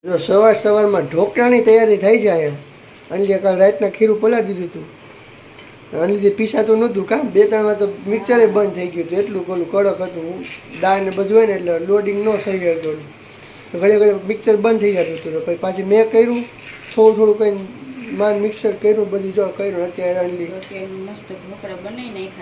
જો સવારમાં ઢોકળાની તૈયારી થઈ જાય અને કાલ રાતના ખીરું પલાળી દીધું હતું અને લીધે પીસાતું નહોતું કામ 2-3 તો મિક્સરે બંધ થઈ ગયું હતું એટલું પેલું કડક હતું દાળ ને બધું હોય ને એટલે લોડિંગ ન થઈ ગયું હતું તો ઘડી મિક્સર બંધ થઈ જતું હતું તો પછી પાછું મેં કર્યું થોડું કંઈ માન મિક્સર કર્યું બધું જો કર્યું અત્યારે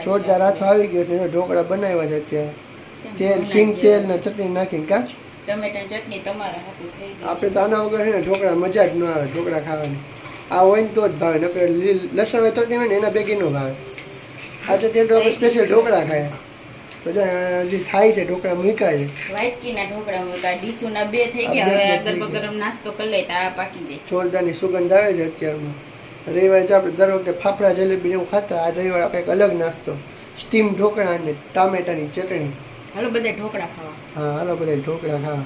જોરદાર હાથો આવી ગયો છે ઢોકળા બનાવ્યા છે અત્યારે તેલ સિંગ તેલ ને ચટણી નાખીને કાં ટમેટા ચટણી તમારા હાથે થઈ ગઈ આપણે તો આના વગર છે ને ઢોકળા મજા જ ન આવે ઢોકળા ખાવાની આ હોય ને તો જ ભાવે નકર લસણ ચટણી હોય ને એના ભેગી ન ભાવે આ ચટણી તો આપણે સ્પેશિયલ ઢોકળા ખાય તો જો હજી થાય છે ઢોકળા મૂકાય છે વાટકીના ઢોકળા મૂકા ડીસુના 2 થઈ ગયા હવે ગરમ ગરમ નાસ્તો કરી લે આ પાકી જાય જોરદારની સુગંધ આવે છે અત્યારમાં રવિવારે તો આપણે દર વખતે ફાફડા જલેબી એવું ખાતા આ રવિવારે કંઈક અલગ નાસ્તો સ્ટીમ ઢોકળા અને ટામેટાની ચટણી હાલો બધા ઢોકળા ખાવા હા હાલો બધા ઢોકળા ખાવા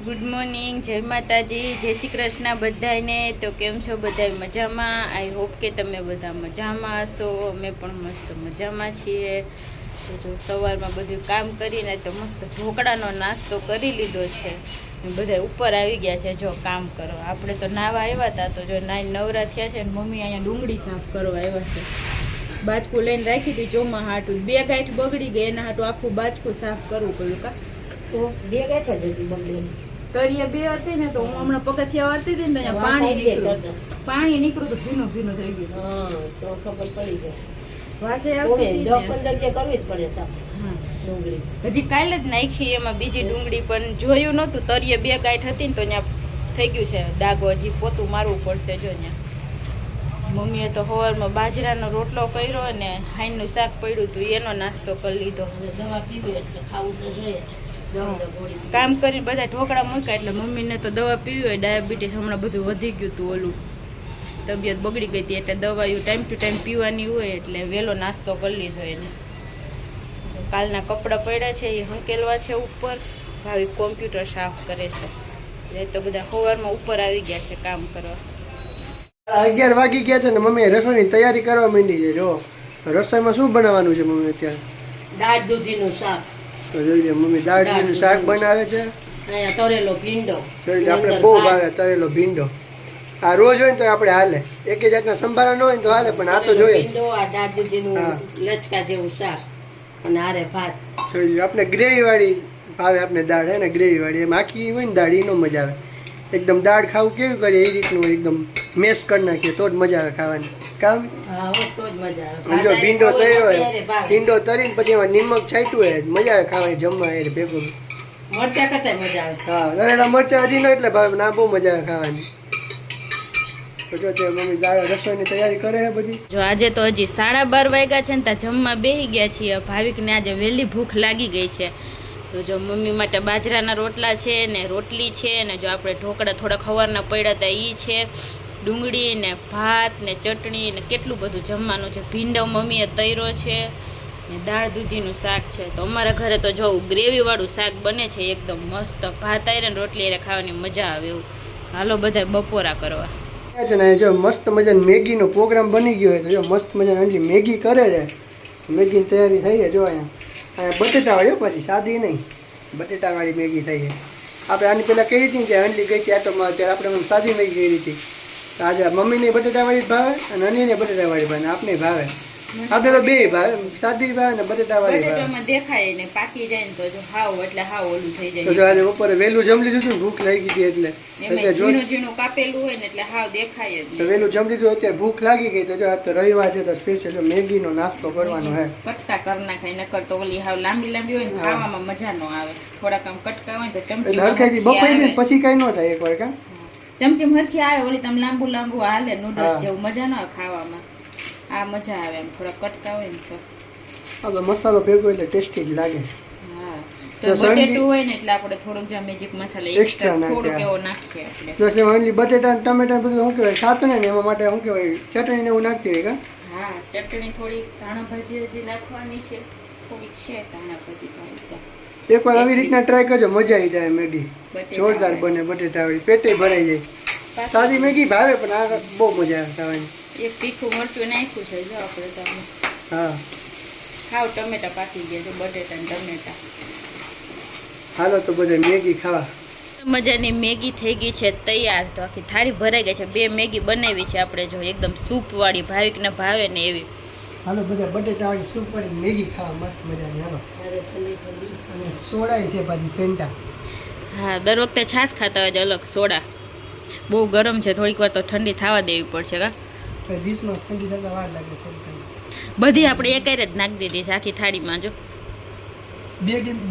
ગુડ મોર્નિંગ જય માતાજી જય શ્રી કૃષ્ણ બધાને તો કેમ છો બધા મજામાં આઈ હોપ કે તમે બધા મજામાં હશો અમે પણ મસ્ત મજામાં છીએ તો જો સવારમાં બધું કામ કરીને તો મસ્ત ઢોકળાનો નાસ્તો કરી લીધો છે બધા ઉપર આવી ગયા છે જો કામ કરવા આપણે તો નાવા આવ્યા હતા તો જો નાઈ નવરા થયા છે ને મમ્મી અહીંયા ડુંગળી સાફ કરવા આવ્યા છે બાજકું લઈને રાખી હતી ચોમા હાટું 2 ગાંઠ બગડી ગઈ એના હાટું આખું બાજકું સાફ કરવું પડ્યું કા તો 2 ગાંઠ જ હતી બગડી તરિયા 2 હતી ને તો હું હમણાં પગથિયા વાળતી હતી ને ત્યાં પાણી નીકળ્યું તો ભીનો થઈ ગયું હા તો ખબર પડી જાય વાસે આવતી 10-15 જે કરવી જ પડે સાફ હા ડુંગળી હજી કાલે જ નાખી એમાં બીજી ડુંગળી પણ જોયું નહોતું તરિયા 2 ગાંઠ હતી ને તો ત્યાં થઈ ગયું છે ડાગો હજી પોતું મારવું પડશે જો ત્યાં મમ્મીએ તો સવારમાં બાજરાનો રોટલો કર્યો અને હાઈનું શાક પડ્યું હતું એનો નાસ્તો કરી લીધો દવા પીવી એટલે ખાવું તો જોઈએ કામ કરીને બધા ઢોકળા મૂક્યા એટલે મમ્મીને તો દવા પીવી હોય ડાયાબિટીસ હમણાં બધું વધી ગયું હતું ઓલું તબિયત બગડી ગઈ હતી એટલે દવાઓ ટાઈમ ટુ ટાઈમ પીવાની હોય એટલે વહેલો નાસ્તો કરી લીધો એને કાલના કપડાં પડ્યા છે એ હંકેલવા છે ઉપર ભાવિક કોમ્પ્યુટર સાફ કરે છે એ તો બધા સવારમાં ઉપર આવી ગયા છે કામ કરવા 11 વાગી ગયા છે ને મમ્મી રસોઈની તૈયારી કરવા માંડી છે જો રસોઈમાં શું બનાવવાનું છે મમ્મી અત્યારે દાળ દૂધીનું શાક તો જોઈએ મમ્મી દાળ દૂધીનું શાક બનાવે છે અહીંયા તરેલો ભીંડો આપણે બહુ ભાવે તરેલો ભીંડો આ રોજ હોય ને તો આપણે હાલે એક જાતના સંભારા ન હોય તો હાલે પણ આ તો જોઈએ ભીંડો આ દાળ દૂધીનું લચકા જેવું શાક અને આરે ભાત જોઈએ આપણે ગ્રેવી વાળી ભાવે આપણે દાળ હે ને ગ્રેવી વાળી એમ આખી હોય ને દાળ એનો મજા આવે એકદમ દાળ ખાવું કેવું કરીએ એ રીતનું એકદમ મેશ કરી નાખીએ તો જ મજા આવે ખાવાની કામ જો ભીંડો તળ્યો હોય ભીંડો તળીને પછી એમાં નિમક છાંટ્યું હોય મજા આવે ખાવાની જમવા એ ભેગું મરચા કરતા મજા આવે હા દરેલા મરચા હજી ન એટલે ભાવે ના બહુ મજા આવે ખાવાની તો જો તે મમ્મી દાળ રસોઈની તૈયારી કરે છે બધી જો આજે તો હજી 12:30 વાગ્યા છે ને ત્યાં જમવા બેસી ગયા છીએ ભાવિકને આજે વહેલી ભૂખ લાગી ગઈ છે તો જો મમ્મી માટે બાજરાના રોટલા છે ને રોટલી છે ને જો આપણે ઢોકળા થોડા સવારના પડ્યા હતા એ છે ડુંગળી ને ભાત ને ચટણી ને કેટલું બધું જમવાનું છે ભીંડો મમ્મીએ તૈરો છે ને દાળ દૂધીનું શાક છે તો અમારા ઘરે તો જો ગ્રેવીવાળું શાક બને છે એકદમ મસ્ત ભાત આયરે ને રોટલી આયરે ખાવાની મજા આવે એવું હાલો બધા બપોરા કરવા છે ને જો મસ્ત મજાની મેગીનો પ્રોગ્રામ બની ગયો હોય તો જો મસ્ત મજાની મેગી કરે છે મેગીની તૈયારી થઈ છે જો અહીંયા બટેટાવાળી પછી સાદી નહીં બટેટાવાળી મેગી થઈ છે આપણે આની પહેલાં કહી હતી કે અંડલી ગઈ હતી આટોમાં ત્યારે આપણે સાદી મેગી કરી હતી તો આજે મમ્મીને બટેટાવાળી જ ભાવે અને અન્યને બટેટાવાળી ભાવે આપને ભાવે આપણે તો બે ભાવે સાદી ભાવે ને બટેટાવાળી ભાવે દેખાય ને પાકી જાય ને તો જો હાવ એટલે હાવ ઓલું થઈ જાય તો આજે બપોરે વહેલું જમી લીધું હતું ભૂખ લાગી ગઈ એટલે ઝીણું કાપેલું હોય ને એટલે હાવ દેખાય જ તો વહેલું જમી લીધું અત્યારે ભૂખ લાગી ગઈ તો જો આ તો રવિવાર છે તો સ્પેશિયલ મેગીનો નાસ્તો કરવાનો હે કટકા કરી નાખાય નકર તો ઓલી હાવ લાંબી હોય ને ખાવામાં મજા ન આવે થોડાક આમ કટકા હોય તો ચમચી હરખાઈ બફાઈ જાય પછી કઈ ન થાય એકવાર કા ચમચી હરખી આવે ઓલી તમે લાંબુ હાલે નૂડલ્સ જેવું મજા ન આવે ખાવામાં આ મજા આવે એમ થોડા કટકા હોય ને તો મસાલો ભેગો એટલે ટેસ્ટી જ લાગે હા તો બટેટું હોય ને એટલે આપણે થોડુંક જ મેજિક મસાલા એક્સ્ટ્રા થોડુંક એવો નાખીએ આપણે જો ઓનલી બટેટા અને ટમેટા બધું શું કહેવાય સાતણે ને એમાં માટે શું કહેવાય ચટણી ને એવું નાખતી હોય કા હા ચટણી થોડી ધાણા ભાજી હજી નાખવાની છે થોડીક છે ધાણા ભાજી થોડીક એકવાર આવી રીતના ટ્રાય કરજો મજા આવી જાય મેગી જોરદાર બને બટેટાવાળી પેટે ભરાઈ જાય સાદી મેગી ભાવે પણ આ બહુ મજા આવે ખાવાની એક તીખું મરચું નાખ્યું છે જો આપણે તમે હા ખાવ ટમેટા પાકી ગયા છે બટેટા ને ટમેટા હાલો તો બધા મેગી ખાવા મજાની મેગી થઈ ગઈ છે તૈયાર. તો આખી થાળી ભરાઈ ગઈ છે. 2 મેગી બનાવી છે આપણે, જો એકદમ સૂપ વાળી, ભાવિકને ભાવે ને એવી. હાલો બધા બટેટાવાળી સૂપ વાળી મેગી ખાવા મસ્ત મજાની. હાલો અને સોડાઈ છે પાછી ફેન્ટા. હા, દર વખતે છાશ ખાતા હોય અલગ સોડા. બહુ ગરમ છે, થોડીક વાર તો ઠંડી થવા દેવી પડશે. કા ડીશમાં ઠંડી થતા વાર લાગે થોડી. બધી આપણે એક જ નાખી દીધી છે આખી થાળીમાં. જો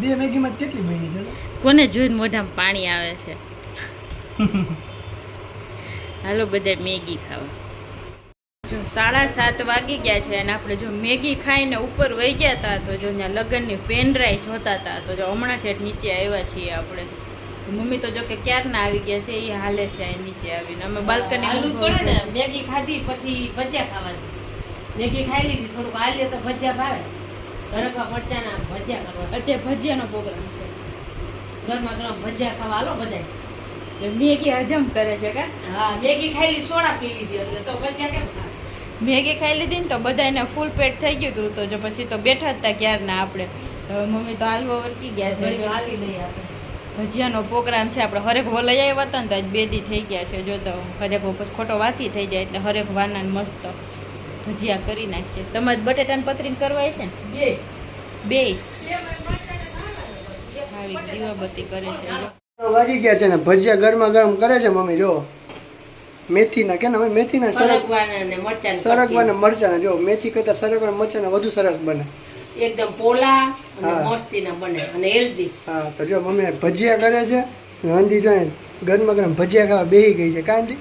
બે મેગીમાં કેટલી બની છે? કોને જોઈને મોઢામાં પાણી આવે છે. હાલો બધા મેગી ખાવા. જો 7:30 વાગી ગયા છે અને આપણે જો મેગી ખાઈને ઉપર વહી ગયા હતા. તો જો ત્યાં લગ્નની પેનડ્રાઈવ જોતા હતા. તો જો હમણાં છે નીચે આવ્યા છીએ આપણે. મમ્મી તો જો કે ક્યારના આવી ગયા છે, એ હાલે છે અહીં નીચે આવીને. અમે બાલ્કની પડે ને મેગી ખાધી પછી ભજીયા ખાવા છે. મેગી ખાઈ લીધી, થોડુંક હાલીએ તો ભજીયા ભાવે. ગરમા મરચાના ભજીયા કરવા છે. અત્યારે ભજીયાનો પ્રોગ્રામ છે. ગરમા ગરમ ભજીયા ખાવા હાલો બધાય. મેગી હજમ કરે છે કા? હા, મેગી ખાઈ લીધી, સોડા પી લીધી એટલે તો ભજીયા કેમ ખાવા? મેગી ખાઈ લીધી ને તો બધાને ફૂલ પેટ થઈ ગયું હતું. તો જો પછી તો બેઠા જ હતા ક્યારના આપણે. હવે મમ્મી તો હાલવો વર્કી ગયા છે. ઘડીક હાલી લઈએ આપણે. ભજીયાનો પ્રોગ્રામ છે આપણે. હરેક લઈ આવ્યા હતા ને તો આજ 2 દી થઈ ગયા છે. જો તો હરેક પછી ખોટો વાસી થઈ જાય એટલે હરેક વાના મસ્ત ભજીયા કરી નાખીએ. તમારે બટેટાને પતરીને કરવાય છે ને? બે દીવાબત્તી કરે છે. વાગી ગયા છે ને ભજીયા ગરમા ગરમ કરે છે મમ્મી. જો મેથીના કે ને મેથીના સરગવાના ને મરચાના સરગવાના મરચાના. જો મેથી કરતા સરગવાના મરચાના વધુ સરસ બને. એકદમ પોલા અને હા. મસ્તીના બને અને હેલ્ધી. હા, તો જો મમ્મી ભજીયા કરે છે. અંધી જો ગરમા ગરમ ભજીયા ખાવા બેસી ગઈ છે. કાંજી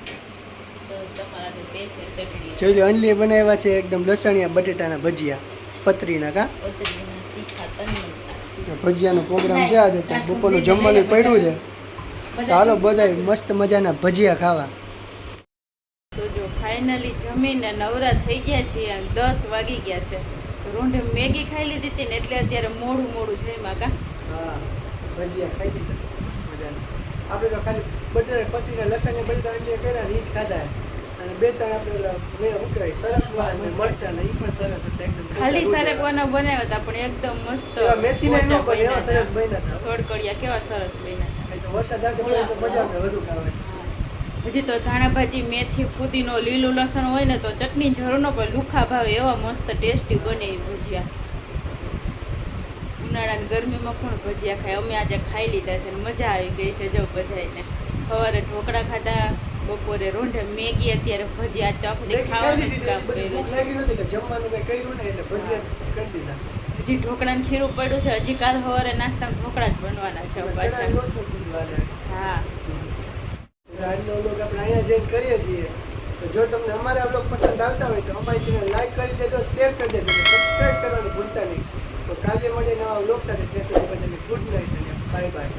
તમારા પેસે ચટણી જોઈ લો અંજલીએ બનાવ્યા છે એકદમ લસણિયા બટેટાના ભજીયા પતરીના. કા પતરીના તીખા તનમતા. ભજીયાનો પ્રોગ્રામ છે આજે. તો બપોરનું જમવાનું પડ્યું છે. તો હાલો બધા મસ્ત મજાના ભજીયા ખાવા. તો જો ફાઇનલી જમીને નવરા થઈ ગયા છીએ અને 10 વાગી ગયા છે. તો રોંઢે મેગી ખાઈ લીધી હતી ને એટલે અત્યારે મોડું છે એમાં. કા હા, ભજીયા ખાઈ દીધા મજાના. આપણે તો ખાલી બટેટા પતરીના લસણિયા બટેટા એટલે કર્યા ને એ જ ખાધા. અને 2-3 આપણે મેં ઉકળાય સરગવા અને મરચાં એ પણ સરસ હતા એકદમ. ખાલી સરગવાના બનાવ્યા હતા પણ એકદમ મસ્ત. એવા મેથીના ન પોચા બને, એવા બન્યા સરસ હતા. બન્યા હતા. ખડકડિયા કેવા સરસ બન્યા હતા. એ તો વરસાદ આવશે પછી તો મજા આવશે વધુ ખાવાની. હજી તો ધાણા ભાજી, મેથી, ફુદીનો, લીલું લસણ હોય ને તો ચટણી જરૂર ન પડે. લુખા ભાવે એવા મસ્ત ટેસ્ટી બને એ ભજીયા. ઉનાળાની ગરમીમાં કોણ ભજીયા ખાય? અમે આજે ખાઈ લીધા છે. મજા આવી ગઈ છે જો બધાને. સવારે ઢોકળા ખાધા, બપોરે રોંઢે મેગી, અત્યારે ભજીયા. તો આખું મેથી ખાઈ ખાવાનું જ લીધી કામ બધી કર્યું ભૂખ છે. લાગી નહોતી એટલે જમવાનું કંઈ કર્યું નહીં એટલે ભજીયા કરી દીધા. હજી ઢોકળાનું ખીરું પડ્યું છે. હજી કાલ સવારે નાસ્તામાં ઢોકળા જ બનવાના છે ચણાનો પાછા. લોટ પણ કૂદવા આવે. હા, આજનો વ્લોગ આપણે અહીંયા જઈને કરીએ છીએ. તો જો તમને અમારા વ્લોગ પસંદ આવતા હોય તો અમારી ચેનલ લાઈક કરી દેજો, શેર કરી દેજો, સબસ્ક્રાઈબ કરવાનું ભૂલતા નહીં. તો કાલે મળીએ નવા વ્લોગ સાથે. ત્યાં સુધી બધાને ગુડ નાઇટ અને બાય બાય.